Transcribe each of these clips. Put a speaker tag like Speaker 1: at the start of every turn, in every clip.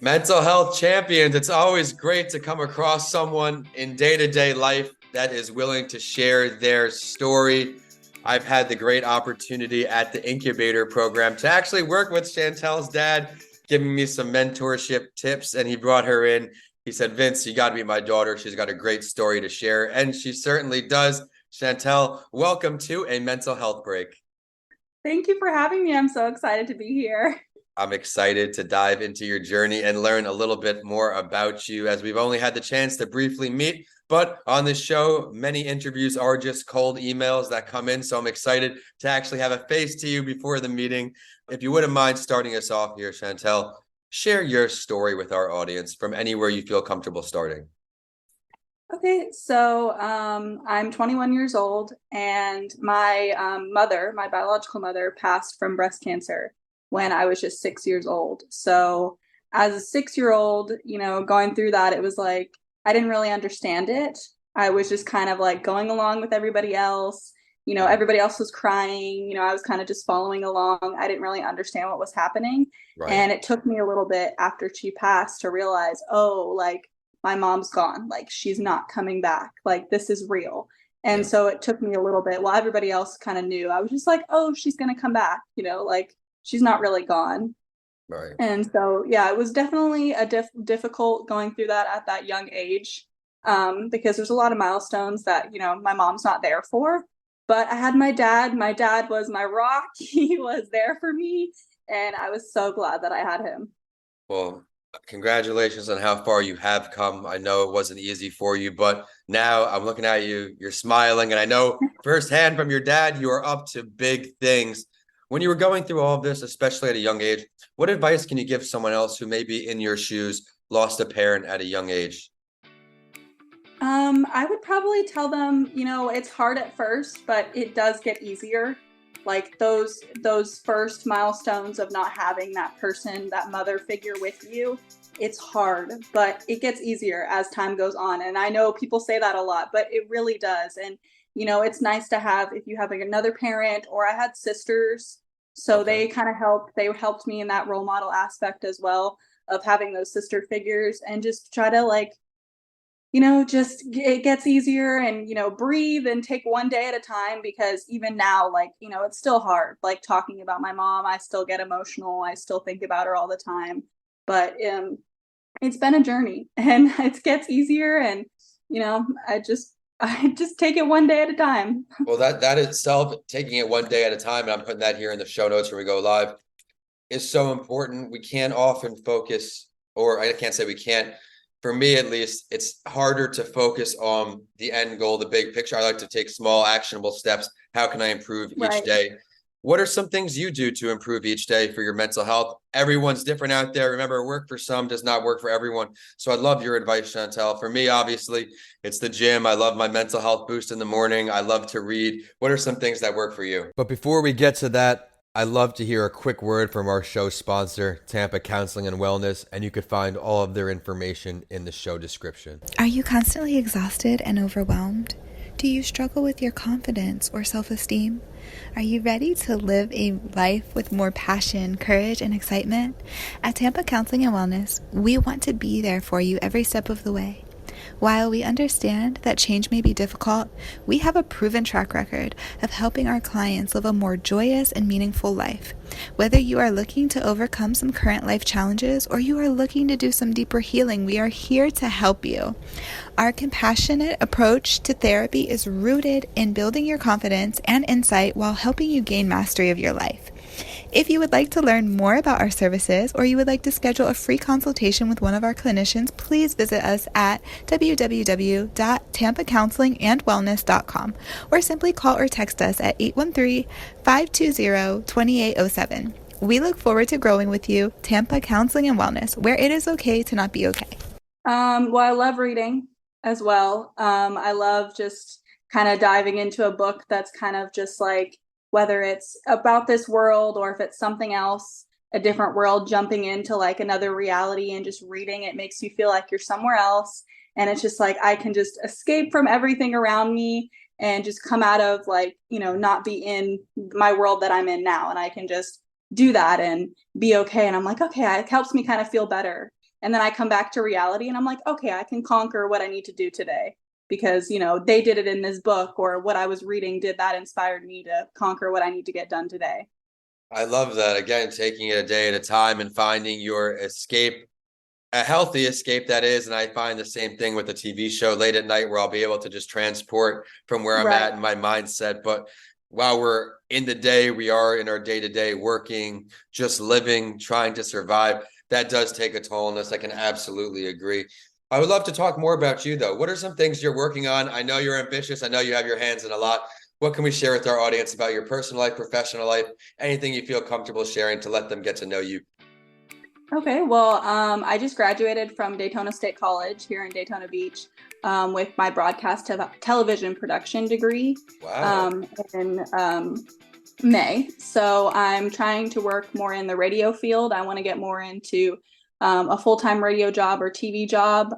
Speaker 1: Mental health champions, it's always great to come across someone in day-to-day life that is willing to share their story. I've had the great opportunity at the incubator program to actually work with Chantal's dad, giving me some mentorship tips, and he brought her in. He said, Vince, you got to meet my daughter. She's got a great story to share, and she certainly does. Chantal, welcome to a mental health break.
Speaker 2: Thank you for having me. I'm so excited to be here.
Speaker 1: I'm excited to dive into your journey and learn a little bit more about you, as we've only had the chance to briefly meet. But on this show, many interviews are just cold emails that come in. So I'm excited to actually have a face to you before the meeting. If you wouldn't mind starting us off here, Chantal, share your story with our audience from anywhere you feel comfortable starting.
Speaker 2: Okay, so I'm 21 years old, and my mother, my biological mother, passed from breast cancer when I was just 6 years old. So as a 6 year old, going through that, it was like I didn't really understand it. I was just kind of like going along with everybody else. Everybody else was crying. I was kind of just following along. I didn't really understand what was happening.
Speaker 1: Right.
Speaker 2: And it took me a little bit after she passed to realize, oh, like my mom's gone. Like she's not coming back. Like this is real. And
Speaker 1: Yeah.
Speaker 2: so it took me a little bit. While everybody else kind of knew, I was just like, oh, she's going to come back, like she's not really gone.
Speaker 1: Right.
Speaker 2: And so, yeah, it was definitely a difficult going through that at that young age, because there's a lot of milestones that, my mom's not there for. But I had my dad. My dad was my rock. He was there for me. And I was so glad that I had him.
Speaker 1: Well, congratulations on how far you have come. I know it wasn't easy for you, but now I'm looking at you, you're smiling, and I know firsthand from your dad, you are up to big things. When you were going through all of this, especially at a young age, what advice can you give someone else who may be in your shoes, lost a parent at a young age?
Speaker 2: I would probably tell them, it's hard at first, but it does get easier. Like those first milestones of not having that person, that mother figure with you, it's hard, but it gets easier as time goes on. And I know people say that a lot, but it really does. And it's nice to have if you have like another parent, or I had sisters, so
Speaker 1: Okay.
Speaker 2: they helped me in that role model aspect as well, of having those sister figures, and just try to like just it gets easier, and, breathe and take one day at a time, because even now, like, it's still hard. Like talking about my mom, I still get emotional. I still think about her all the time. But it's been a journey and it gets easier. And, I just take it one day at a time.
Speaker 1: Well, that itself, taking it one day at a time, and I'm putting that here in the show notes when we go live, is so important. We can't often focus, or I can't say we can't. For me, at least, it's harder to focus on the end goal, the big picture. I like to take small, actionable steps. How can I improve each
Speaker 2: Right.
Speaker 1: day? What are some things you do to improve each day for your mental health? Everyone's different out there. Remember, work for some does not work for everyone. So I'd love your advice, Chantal. For me, obviously, it's the gym. I love my mental health boost in the morning. I love to read. What are some things that work for you? But before we get to that, I'd love to hear a quick word from our show sponsor, Tampa Counseling and Wellness, and you could find all of their information in the show description.
Speaker 3: Are you constantly exhausted and overwhelmed? Do you struggle with your confidence or self-esteem? Are you ready to live a life with more passion, courage, and excitement? At Tampa Counseling and Wellness, we want to be there for you every step of the way. While we understand that change may be difficult, we have a proven track record of helping our clients live a more joyous and meaningful life. Whether you are looking to overcome some current life challenges or you are looking to do some deeper healing, we are here to help you. Our compassionate approach to therapy is rooted in building your confidence and insight while helping you gain mastery of your life. If you would like to learn more about our services, or you would like to schedule a free consultation with one of our clinicians, please visit us at www.tampacounselingandwellness.com, or simply call or text us at 813-520-2807. We look forward to growing with you, Tampa Counseling and Wellness, where it is okay to not be okay.
Speaker 2: Well, I love reading as well. I love just kind of diving into a book that's kind of just like, whether it's about this world or if it's something else, a different world, jumping into like another reality and just reading, it makes you feel like you're somewhere else. And it's just like I can just escape from everything around me and just come out of like, not be in my world that I'm in now. And I can just do that and be okay. And I'm like, okay, it helps me kind of feel better. And then I come back to reality and I'm like, okay, I can conquer what I need to do today because, they did it in this book, or what I was reading that inspired me to conquer what I need to get done today.
Speaker 1: I love that. Again, taking it a day at a time and finding your escape, a healthy escape that is. And I find the same thing with the TV show late at night, where I'll be able to just transport from where I'm
Speaker 2: Right.
Speaker 1: at in my mindset. But while we're in the day, we are in our day-to-day working, just living, trying to survive. That does take a toll on us. I can absolutely agree. I would love to talk more about you, though. What are some things you're working on? I know you're ambitious. I know you have your hands in a lot. What can we share with our audience about your personal life, professional life, anything you feel comfortable sharing to let them get to know you?
Speaker 2: Okay, well, I just graduated from Daytona State College here in Daytona Beach with my broadcast television production degree.
Speaker 1: Wow.
Speaker 2: In May. So I'm trying to work more in the radio field. I want to get more into a full-time radio job or TV job.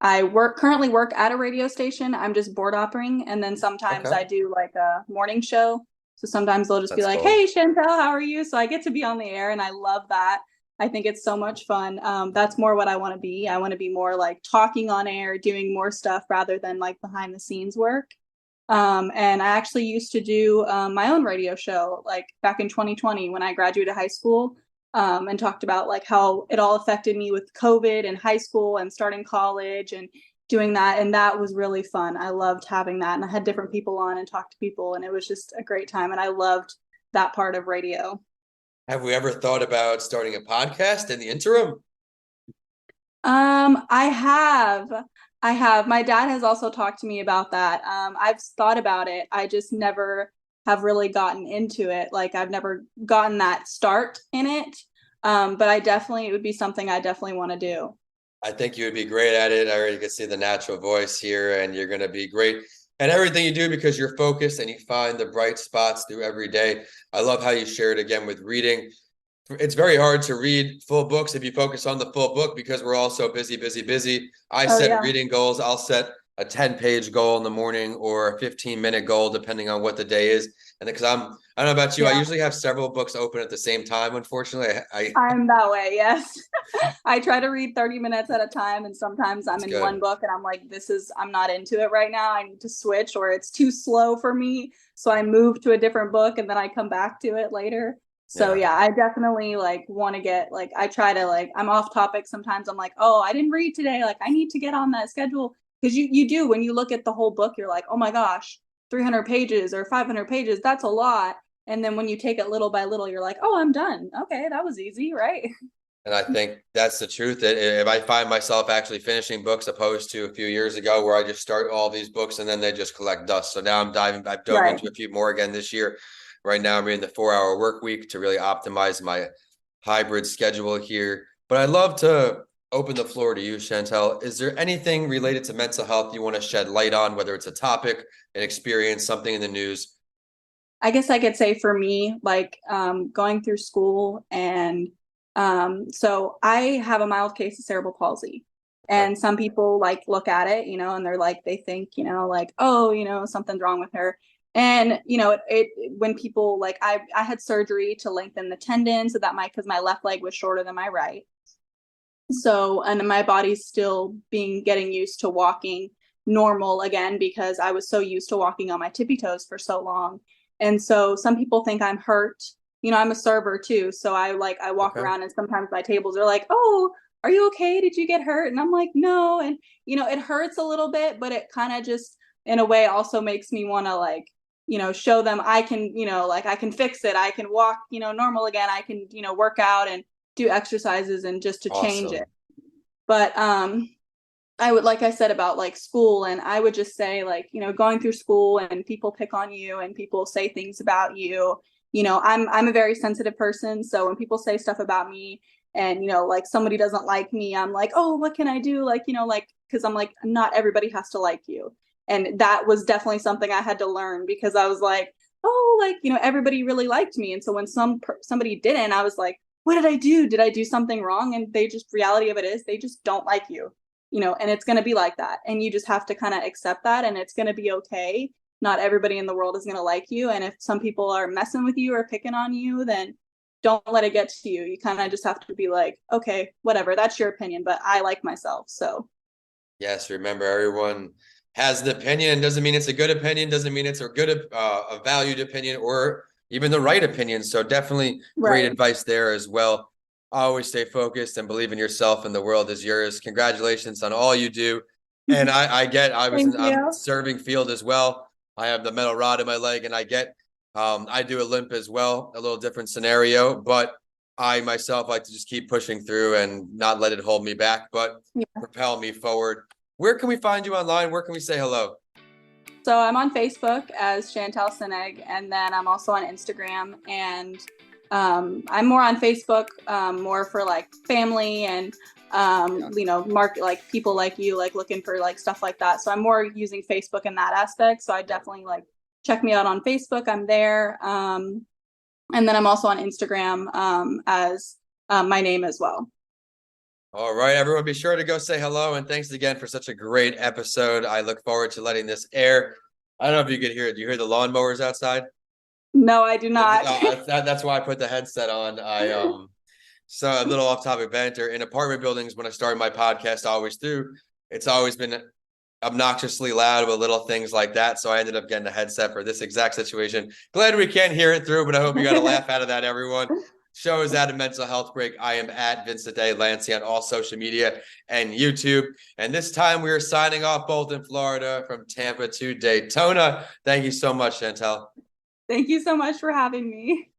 Speaker 2: I currently work at a radio station. I'm just board operating, and then sometimes
Speaker 1: Okay.
Speaker 2: I do like a morning show. So sometimes they'll just be
Speaker 1: That's
Speaker 2: like,
Speaker 1: cool.
Speaker 2: "Hey, Chantal, how are you?" So I get to be on the air, and I love that. I think it's so much fun. That's more what I want to be. I want to be more like talking on air, doing more stuff rather than like behind the scenes work. And I actually used to do my own radio show like back in 2020 when I graduated high school, and talked about like how it all affected me with COVID and high school and starting college and doing that. And that was really fun. I loved having that. And I had different people on and talked to people, and it was just a great time. And I loved that part of radio.
Speaker 1: Have we ever thought about starting a podcast in the interim?
Speaker 2: I have. I have. My dad has also talked to me about that. I've thought about it. I just never have really gotten into it. Like I've never gotten that start in it. But it would be something I definitely want to do.
Speaker 1: I think you would be great at it. I already can see the natural voice here, and you're going to be great at everything you do because you're focused and you find the bright spots through every day. I love how you shared again with reading. It's very hard to read full books if you focus on the full book because we're all so busy, busy, busy. I
Speaker 2: Oh
Speaker 1: set
Speaker 2: yeah.
Speaker 1: reading goals. I'll set a 10-page goal in the morning or a 15-minute goal, depending on what the day is. And because I don't know about you, I
Speaker 2: Yeah.
Speaker 1: usually have several books open at the same time. Unfortunately,
Speaker 2: I'm that way. Yes. I try to read 30 minutes at a time. And sometimes I'm
Speaker 1: it's
Speaker 2: in one
Speaker 1: good.
Speaker 2: book and I'm like, I'm not into it right now. I need to switch, or it's too slow for me. So I move to a different book and then I come back to it later. So
Speaker 1: Yeah.
Speaker 2: yeah, I definitely like want to get like, I try to like, I'm off topic. Sometimes I'm like, oh, I didn't read today. Like I need to get on that schedule. Cause you do, when you look at the whole book, you're like, oh my gosh, 300 pages or 500 pages. That's a lot. And then when you take it little by little, you're like, oh, I'm done. Okay, that was easy, right?
Speaker 1: And I think that's the truth. If I find myself actually finishing books opposed to a few years ago where I just start all these books and then they just collect dust. So now I've dove
Speaker 2: Right.
Speaker 1: into a few more again this year. Right now I'm reading the 4-hour work week to really optimize my hybrid schedule here. But I'd love to open the floor to you, Chantal. Is there anything related to mental health you want to shed light on, whether it's a topic, an experience, something in the news?
Speaker 2: I guess I could say for me, like going through school, and so I have a mild case of cerebral palsy.
Speaker 1: Okay.
Speaker 2: And some people like look at it, and they're like, they think, like, oh, something's wrong with her. And, when people like, I had surgery to lengthen the tendon so that because my left leg was shorter than my right. So, and my body's still getting used to walking normal again because I was so used to walking on my tippy toes for so long. And so some people think I'm hurt. I'm a server too. So I walk
Speaker 1: Okay.
Speaker 2: around and sometimes my tables are like, oh, are you okay? Did you get hurt? And I'm like, no. And, it hurts a little bit, but it kind of just in a way also makes me want to like, show them I can, like I can fix it. I can walk, normal again. I can, work out and do exercises and just to change
Speaker 1: Awesome.
Speaker 2: it. But I would, like I said about like school, and I would just say like, going through school and people pick on you and people say things about you. I'm a very sensitive person. So when people say stuff about me and, like somebody doesn't like me, I'm like, oh, what can I do? Like, because I'm like, not everybody has to like you. And that was definitely something I had to learn because I was like, oh, like, everybody really liked me. And so when somebody didn't, I was like, what did I do? Did I do something wrong? And reality of it is they just don't like you, and it's going to be like that. And you just have to kind of accept that, and it's going to be okay. Not everybody in the world is going to like you. And if some people are messing with you or picking on you, then don't let it get to you. You kind of just have to be like, okay, whatever, that's your opinion, but I like myself. So
Speaker 1: yes, remember, everyone has the opinion. Doesn't mean it's a good opinion. Doesn't mean it's a good, a valued opinion, or even the right opinion. So definitely great advice there as well. Always stay focused and believe in yourself, and the world is yours. Congratulations on all you do. And I was I'm serving field as well. I have the metal rod in my leg, and I do a limp as well, a little different scenario, but I myself like to just keep pushing through and not let it hold me back, but propel me forward. Where can we find you online? Where can we say hello?
Speaker 2: So I'm on Facebook as Chantal Szinegh, and then I'm also on Instagram, and I'm more on Facebook, more for like family and market, like people like you, like looking for like stuff like that. So I'm more using Facebook in that aspect. So I definitely like check me out on Facebook. I'm there. And then I'm also on Instagram as my name as well.
Speaker 1: All right, everyone, be sure to go say hello. And thanks again for such a great episode. I look forward to letting this air. I don't know if you could hear it. Do you hear the lawnmowers outside?
Speaker 2: No, I do not.
Speaker 1: That's why I put the headset on. So a little off topic banter. In apartment buildings, when I started my podcast, it's always been obnoxiously loud with little things like that. So I ended up getting a headset for this exact situation. Glad we can't hear it through, but I hope you got a laugh out of that, everyone. Show is at a mental health break. I am at Vincent A. Lancey on all social media and YouTube. And this time we are signing off both in Florida from Tampa to Daytona. Thank you so much, Chantal.
Speaker 2: Thank you so much for having me.